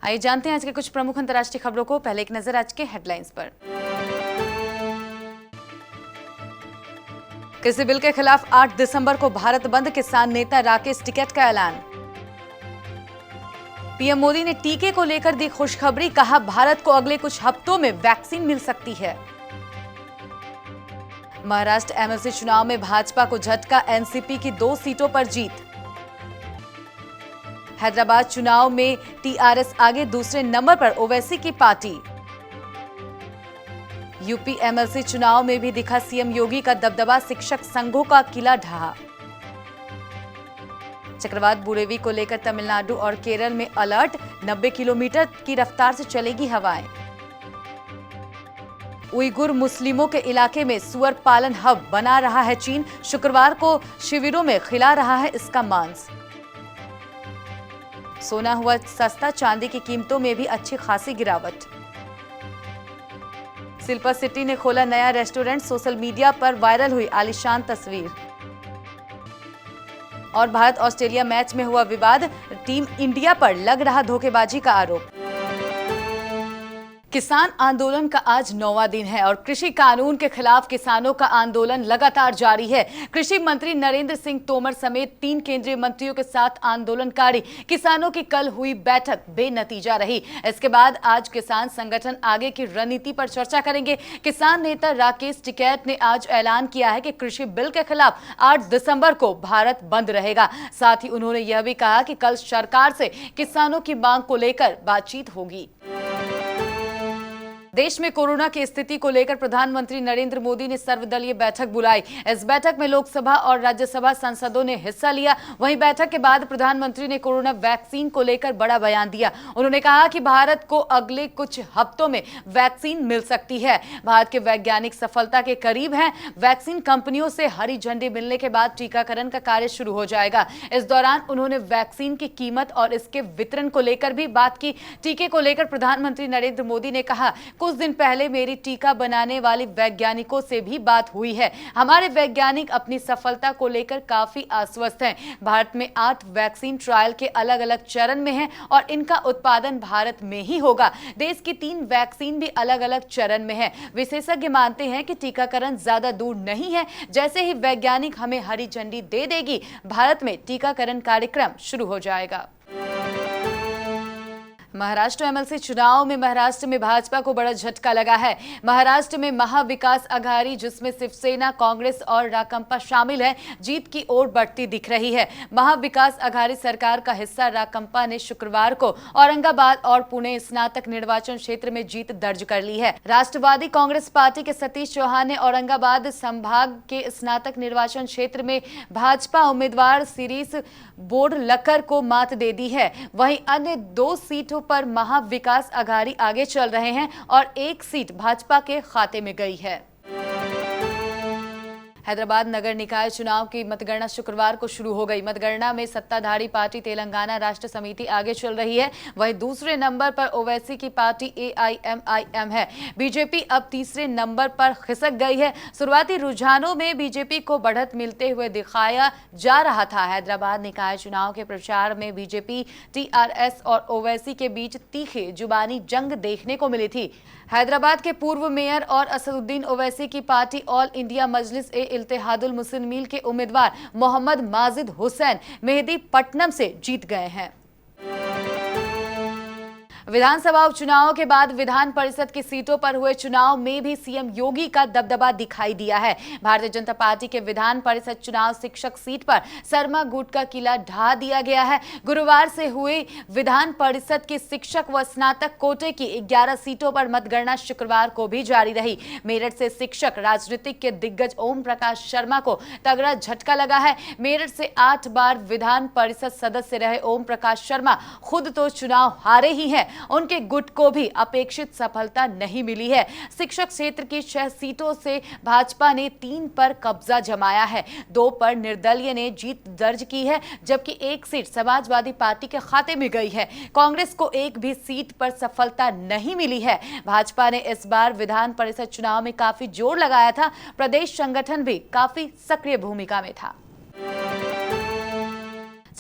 आइए जानते हैं आज के कुछ प्रमुख अंतर्राष्ट्रीय खबरों को। पहले एक नजर आज के हेडलाइंस पर। कृषि बिल के खिलाफ 8 दिसंबर को भारत बंद, किसान नेता राकेश टिकैत का ऐलान। पीएम मोदी ने टीके को लेकर दी खुशखबरी, कहा भारत को अगले कुछ हफ्तों में वैक्सीन मिल सकती है। महाराष्ट्र एमएलसी चुनाव में भाजपा को झटका, एनसीपी की 2 सीटों पर जीत। हैदराबाद चुनाव में टीआरएस आगे, दूसरे नंबर पर ओवैसी की पार्टी। यूपी एमएलसी चुनाव में भी दिखा सीएम योगी का दबदबा, शिक्षक संघों का किला ढहा। चक्रवात बुरेवी को लेकर तमिलनाडु और केरल में अलर्ट, 90 किलोमीटर की रफ्तार से चलेगी हवाएं। उइगुर मुस्लिमों के इलाके में सुअर पालन हब बना रहा है चीन, शुक्रवार को शिविरों में खिला रहा है इसका मांस। सोना हुआ सस्ता, चांदी की कीमतों में भी अच्छी खासी गिरावट। शिल्पा सिटी ने खोला नया रेस्टोरेंट, सोशल मीडिया पर वायरल हुई आलीशान तस्वीर। और भारत ऑस्ट्रेलिया मैच में हुआ विवाद, टीम इंडिया पर लग रहा धोखेबाजी का आरोप। किसान आंदोलन का आज 9वां दिन है और कृषि कानून के खिलाफ किसानों का आंदोलन लगातार जारी है। कृषि मंत्री नरेंद्र सिंह तोमर समेत 3 केंद्रीय मंत्रियों के साथ आंदोलनकारी किसानों की कल हुई बैठक बेनतीजा रही। इसके बाद आज किसान संगठन आगे की रणनीति पर चर्चा करेंगे। किसान नेता राकेश टिकैत ने आज ऐलान किया है कि कृषि बिल के खिलाफ 8 दिसंबर को भारत बंद रहेगा। साथ ही उन्होंने यह भी कहा कि कल सरकार से किसानों की मांग को लेकर बातचीत होगी। देश में कोरोना की स्थिति को लेकर प्रधानमंत्री नरेंद्र मोदी ने सर्वदलीय बैठक बुलाई। इस बैठक में लोकसभा और राज्यसभा सांसदों ने हिस्सा लिया। वहीं बैठक के बाद प्रधानमंत्री ने कोरोना वैक्सीन को लेकर बड़ा बयान दिया। उन्होंने कहा कि भारत को अगले कुछ हफ्तों में वैक्सीन मिल सकती है। भारत के वैज्ञानिक सफलता के करीब हैं। वैक्सीन कंपनियों से हरी झंडी मिलने के बाद टीकाकरण का कार्य शुरू हो जाएगा। इस दौरान उन्होंने वैक्सीन की कीमत और इसके वितरण को लेकर भी बात की। टीके को लेकर प्रधानमंत्री नरेंद्र मोदी ने कहा, कुछ दिन पहले मेरी टीका बनाने वाले वैज्ञानिकों से भी बात हुई है। हमारे वैज्ञानिक अपनी सफलता को लेकर काफी आश्वस्त हैं। भारत में 8 वैक्सीन ट्रायल के अलग अलग चरण में हैं और इनका उत्पादन भारत में ही होगा। देश की 3 वैक्सीन भी अलग अलग चरण में है। विशेषज्ञ मानते हैं कि टीकाकरण ज्यादा दूर नहीं है। जैसे ही वैज्ञानिक हमें हरी झंडी दे देगी, भारत में टीकाकरण कार्यक्रम शुरू हो जाएगा। महाराष्ट्र एमएलसी चुनाव में महाराष्ट्र में भाजपा को बड़ा झटका लगा है। महाराष्ट्र में महाविकास आघाड़ी, जिसमें शिवसेना, कांग्रेस और राकांपा शामिल है, जीत की ओर बढ़ती दिख रही है। महाविकास आघाड़ी सरकार का हिस्सा राकांपा ने शुक्रवार को औरंगाबाद और पुणे स्नातक निर्वाचन क्षेत्र में जीत दर्ज कर ली है। राष्ट्रवादी कांग्रेस पार्टी के सतीश चौहान ने औरंगाबाद संभाग के स्नातक निर्वाचन क्षेत्र में भाजपा उम्मीदवार शिरीष बोरलकर को मात दे दी है। वहीं अन्य 2 सीटों पर महाविकास आघाड़ी आगे चल रहे हैं और 1 सीट भाजपा के खाते में गई है। हैदराबाद नगर निकाय चुनाव की मतगणना शुक्रवार को शुरू हो गई। मतगणना में सत्ताधारी पार्टी तेलंगाना राष्ट्र समिति आगे चल रही है। वहीं दूसरे नंबर पर ओवैसी की पार्टी एआईएमआईएम है। बीजेपी अब तीसरे नंबर पर खिसक गई है। शुरुआती रुझानों में बीजेपी को बढ़त मिलते हुए दिखाया जा रहा था। हैदराबाद निकाय चुनाव के प्रचार में बीजेपी, टीआरएस और ओवैसी के बीच तीखी जुबानी जंग देखने को मिली थी। हैदराबाद के पूर्व मेयर और असदुद्दीन ओवैसी की पार्टी ऑल इंडिया मजलिस ए इत्तेहादुल मुस्लिमीन के उम्मीदवार मोहम्मद माजिद हुसैन मेहदीपट्टनम से जीत गए हैं। विधानसभा उपचुनाव के बाद विधान परिषद की सीटों पर हुए चुनाव में भी सीएम योगी का दबदबा दिखाई दिया है। भारतीय जनता पार्टी के विधान परिषद चुनाव शिक्षक सीट पर शर्मा गुट का किला ढा दिया गया है। गुरुवार से हुए विधान परिषद के शिक्षक व स्नातक कोटे की 11 सीटों पर मतगणना शुक्रवार को भी जारी रही। मेरठ से शिक्षक राजनीतिक के दिग्गज ओम प्रकाश शर्मा को तगड़ा झटका लगा है। मेरठ से 8 बार विधान परिषद सदस्य रहे ओम प्रकाश शर्मा खुद तो चुनाव हारे ही हैं, उनके गुट को भी अपेक्षित सफलता नहीं मिली है। शिक्षक क्षेत्र की 6 सीटों से भाजपा ने 3 पर कब्जा जमाया है। 2 पर निर्दलीय ने जीत दर्ज की है, जबकि 1 सीट समाजवादी पार्टी के खाते में गई है। कांग्रेस को 1 भी सीट पर सफलता नहीं मिली है। भाजपा ने इस बार विधान परिषद चुनाव में काफी जोर लगाया था। प्रदेश संगठन भी काफी सक्रिय भूमिका में था।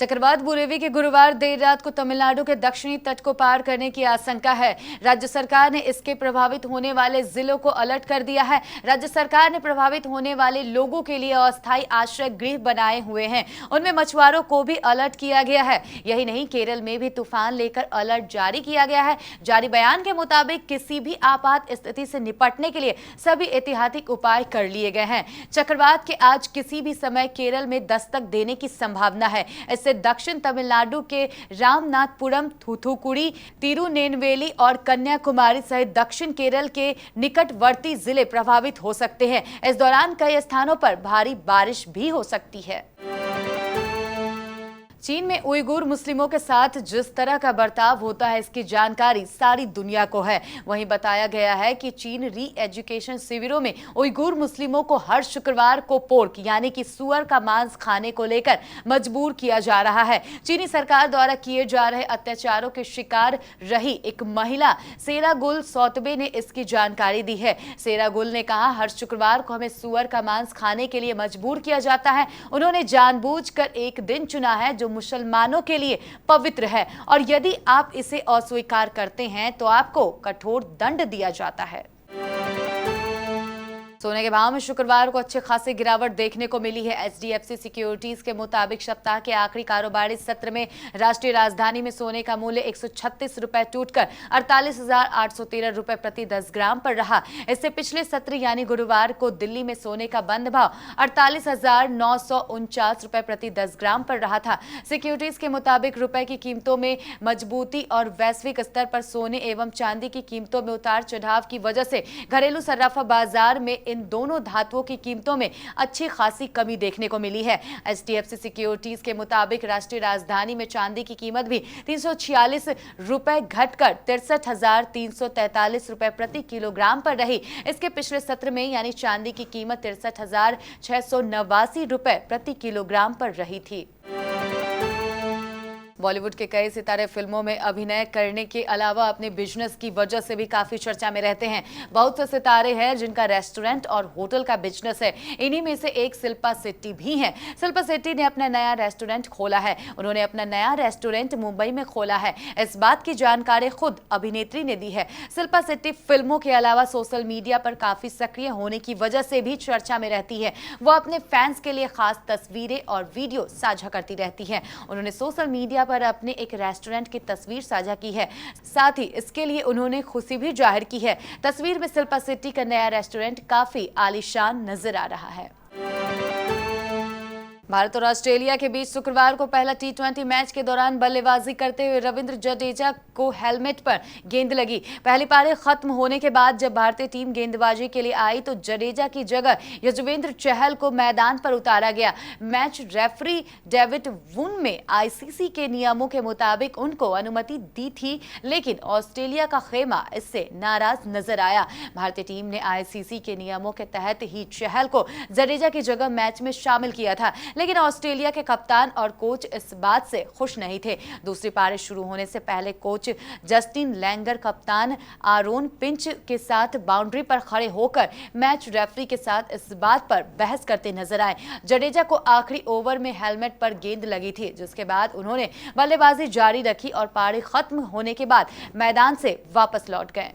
चक्रवात बुरेवी के गुरुवार देर रात को तमिलनाडु के दक्षिणी तट को पार करने की आशंका है। राज्य सरकार ने इसके प्रभावित होने वाले जिलों को अलर्ट कर दिया है। राज्य सरकार ने प्रभावित होने वाले लोगों के लिए अस्थायी आश्रय गृह बनाए हुए हैं। उनमें मछुआरों को भी अलर्ट किया गया है। यही नहीं, केरल में भी तूफान लेकर अलर्ट जारी किया गया है। जारी बयान के मुताबिक किसी भी आपात स्थिति से निपटने के लिए सभी एहतियाती उपाय कर लिए गए हैं। चक्रवात के आज किसी भी समय केरल में दस्तक देने की संभावना है। इससे दक्षिण तमिलनाडु के रामनाथपुरम, थूथुकुडी, तिरुनेलवेली और कन्याकुमारी सहित दक्षिण केरल के निकटवर्ती जिले प्रभावित हो सकते हैं। इस दौरान कई स्थानों पर भारी बारिश भी हो सकती है। चीन में उइगुर मुस्लिमों के साथ जिस तरह का बर्ताव होता है, इसकी जानकारी सारी दुनिया को है। वहीं बताया गया है कि चीन री एजुकेशन शिविरों में उइगुर मुस्लिमों को हर शुक्रवार को पोर्क यानी कि सुअर का मांस खाने को लेकर मजबूर किया जा रहा है। चीनी सरकार द्वारा किए जा रहे अत्याचारों के शिकार रही एक महिला सेरागुल सौतबे ने इसकी जानकारी दी है। सेरागुल ने कहा, हर शुक्रवार को हमें सुअर का मांस खाने के लिए मजबूर किया जाता है। उन्होंने जानबूझकर एक दिन चुना है जो मुसलमानों के लिए पवित्र है और यदि आप इसे अस्वीकार करते हैं तो आपको कठोर दंड दिया जाता है। सोने के भाव में शुक्रवार को अच्छी खासी गिरावट देखने को मिली है। एचडीएफसी सिक्योरिटीज के मुताबिक सप्ताह के आखिरी कारोबारी सत्र में राष्ट्रीय राजधानी में सोने का मूल्य 136 रुपए टूटकर 48,813 रुपए प्रति 10 ग्राम पर रहा। इससे पिछले सत्र यानी गुरुवार को दिल्ली में सोने का बंद भाव 48,949 रुपए प्रति 10 ग्राम पर रहा था। सिक्योरिटीज के मुताबिक रुपए की कीमतों में मजबूती और वैश्विक स्तर पर सोने एवं चांदी की कीमतों में उतार चढ़ाव की वजह से घरेलू सर्राफा बाजार में इन दोनों धातुओं की कीमतों में अच्छी खासी कमी देखने को मिली है। एचडीएफसी सिक्योरिटीज के मुताबिक राष्ट्रीय राजधानी में चांदी की कीमत भी 346 रुपए घटकर 63,343 रुपए प्रति किलोग्राम पर रही। इसके पिछले सत्र में यानी चांदी की कीमत 63,689 रुपए प्रति किलोग्राम पर रही थी। बॉलीवुड के कई सितारे फिल्मों में अभिनय करने के अलावा अपने बिजनेस की वजह से भी काफी चर्चा में रहते हैं। बहुत से सितारे हैं जिनका रेस्टोरेंट और होटल का बिजनेस है। इन्हीं में से एक शिल्पा शेट्टी भी हैं। शिल्पा शेट्टी ने अपना नया रेस्टोरेंट खोला है। उन्होंने अपना नया रेस्टोरेंट मुंबई में खोला है। इस बात की जानकारी खुद अभिनेत्री ने दी है। शिल्पा शेट्टी फिल्मों के अलावा सोशल मीडिया पर काफी सक्रिय होने की वजह से भी चर्चा में रहती है। वो अपने फैंस के लिए खास तस्वीरें और वीडियो साझा करती रहती है। उन्होंने सोशल मीडिया पर अपने एक रेस्टोरेंट की तस्वीर साझा की है। साथ ही इसके लिए उन्होंने खुशी भी जाहिर की है। तस्वीर में शिल्पा शेट्टी का नया रेस्टोरेंट काफी आलीशान नजर आ रहा है। भारत और ऑस्ट्रेलिया के बीच शुक्रवार को पहला टी20 मैच के दौरान बल्लेबाजी करते हुए रविंद्र जडेजा को हेलमेट पर गेंद लगी। पहली पारी खत्म होने के बाद जब भारतीय टीम गेंदबाजी के लिए आई तो जडेजा की जगह यजुवेंद्र चहल को मैदान पर उतारा गया। मैच रेफरी डेविड वुन में आईसीसी के नियमों के मुताबिक उनको अनुमति दी थी, लेकिन ऑस्ट्रेलिया का खेमा इससे नाराज नजर आया। भारतीय टीम ने आईसीसी के नियमों के तहत ही चहल को जडेजा की जगह मैच में शामिल किया था, लेकिन ऑस्ट्रेलिया के कप्तान और कोच इस बात से खुश नहीं थे। दूसरी पारी शुरू होने से पहले कोच जस्टिन लैंगर कप्तान आरोन पिंच के साथ बाउंड्री पर खड़े होकर मैच रेफरी के साथ इस बात पर बहस करते नजर आए। जडेजा को आखिरी ओवर में हेलमेट पर गेंद लगी थी, जिसके बाद उन्होंने बल्लेबाजी जारी रखी और पारी खत्म होने के बाद मैदान से वापस लौट गए।